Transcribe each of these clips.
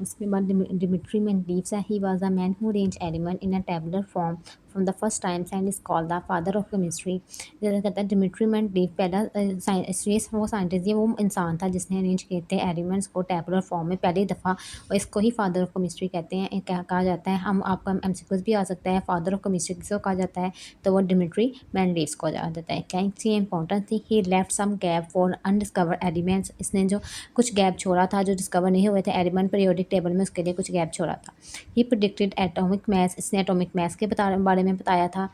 इसके बाद Dimitri Mendeleev है, he was a man who arranged element in a tabular form from the first times and is called the father of chemistry। जैसे कहता है Dmitry Mendeleev पहला वो scientist वो इंसान था जिसने अरेंज किए थे एलिमेंट्स को टेबुलर फॉर्म में पहली दफ़ा, और इसको ही फादर ऑफ केमिस्ट्री कहते हैं, कहा जाता है। हम आपका एमसीक्यूज भी आ सकता है, फादर ऑफ केमिस्ट्री किसको कहा जाता है, तो वो डिमिट्री मेंडलीव को कहा जाता है। क्या सी इंपॉर्टेंट थी, he left some gap for undiscovered elements, इसने जो कुछ गैप छोड़ा था जो डिस्कवर नहीं हुए थे एलिमेंट पीरियोडिक टेबल में, उसके लिए कुछ गैप छोड़ा था। ही प्रेडिक्टेड एटॉमिक मास, इसने एटॉमिक मास के बारे में बताया था,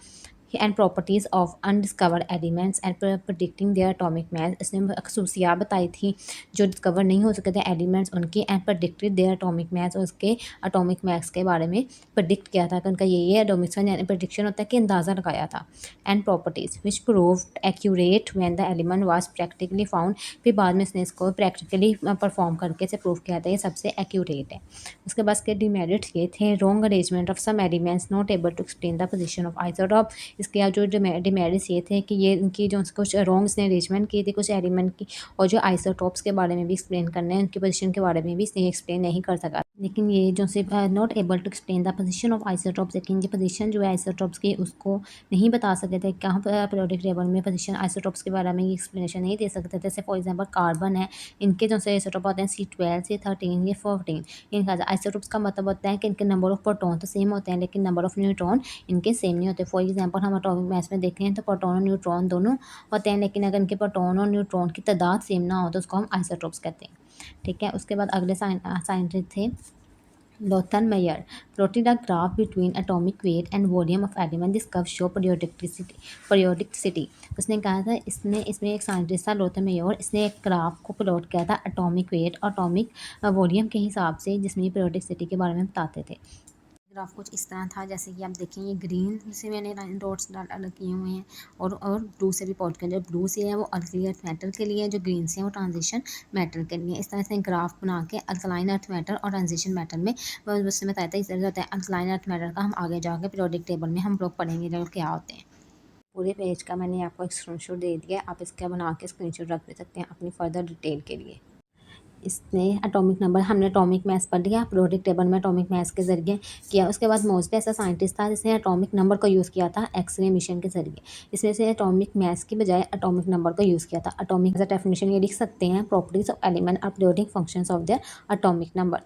and properties of undiscovered elements and predicting their atomic mass, इसने खसूसियात बताई थी जो डिस्कवर नहीं हो सके थे एलिमेंट्स उनकी, and predicted their atomic mass, और उसके एटॉमिक मास के बारे में प्रेडिक्ट किया था कि उनका ये एटॉमिक प्रेडिक्शन होता है कि अंदाज़ा लगाया था। And properties which proved accurate when the element was practically found, फिर बाद में इसने इसको प्रैक्टिकली परफॉर्म करके इसे प्रूव किया था ये सबसे एक्यूरेट है। उसके बाद इसके डिमेरिट्स ये थे, wrong arrangement of some elements not able to explain the position of isotope, इसके जो डिमेरिट्स ये थे कि ये इनकी जो कुछ रॉन्ग इसने अरेंजमेंट की थी कुछ एलिमेंट की, और जो आइसोटॉप्स के बारे में भी एक्सप्लेन करने हैं, उनकी पोजीशन के बारे में भी इसने एक्सप्लेन नहीं कर सका। लेकिन ये जो सिर्फ not able to explain the position of isotopes, लेकिन ये पोजीशन जो है आइसोटॉप्स की उसको नहीं बता सकते थे, कहाँ पर पीरियोडिक टेबल में पोजीशन आइसोटॉप्स के बारे में ये एक्सप्लेनेशन नहीं दे सकते थे। जैसे फॉर एग्जांपल कार्बन है, इनके जो से आइसोटॉप होते हैं C12 C13 ये 14, इनका आइसोटॉप्स का मतलब होता है कि इनके नंबर ऑफ प्रोटॉन तो सेम होते हैं लेकिन नंबर ऑफ न्यूट्रॉन इनके सेम नहीं होते। फॉर एग्जांपल हम एटॉमिक मास में देखें तो प्रोटॉन और न्यूट्रॉन दोनों होते हैं, लेकिन अगर इनके प्रोटॉन और न्यूट्रॉन की तादाद सेम ना हो तो उसको हम आइसोटॉप्स कहते हैं। ठीक है, उसके बाद अगले साइंटिस्ट थे Lothar Meyer, plotted a graph between atomic weight and volume of element. This curve show periodicity। उसने कहा था इसमें एक साइंटिस्ट था लोथर मेयर, इसने एक ग्राफ को प्लॉट किया था एटॉमिक वेट और एटॉमिक वॉल्यूम के हिसाब से, जिसमें पीरियोडिसिटी के बारे में बताते थे। ग्राफ कुछ इस तरह था, जैसे कि आप देखें ये ग्रीन से मैंने डॉट्स अलग किए हुए हैं और ब्लू से भी पॉट किया। जो ब्लू से है वो अल्कली अर्थ मेटल के लिए, जो ग्रीन से है वो ट्रांजिशन मेटल के लिए। इस तरह से ग्राफ बना के अल्कलाइन अर्थ मेटल और ट्रांजिशन मेटल में उसने बताया था इस तरह से होता है। अल्कलाइन अर्थ मेटल का हम आगे जाकर पीरियोडिक टेबल में हम लोग पढ़ेंगे जो क्या होते हैं। पूरे पेज का मैंने आपको एक स्क्रीनशॉट दे दिया, आप इसका बना के स्क्रीनशॉट रख सकते हैं अपनी फर्दर डिटेल के लिए। इसने एटॉमिक नंबर, हमने एटॉमिक मास पढ़ लिया, पीरियोडिक टेबल में एटॉमिक मास के ज़रिए किया। उसके बाद मोस्टली ऐसा साइंटिस्ट था जिसने एटॉमिक नंबर को यूज़ किया था एक्सरे मिशन के ज़रिए। इसमें से एटॉमिक मास की बजाय एटॉमिक नंबर को यूज़ किया था। एटॉमिक एज अ डेफिनेशन ये लिख सकते हैं, properties of element are periodic functions of their atomic number.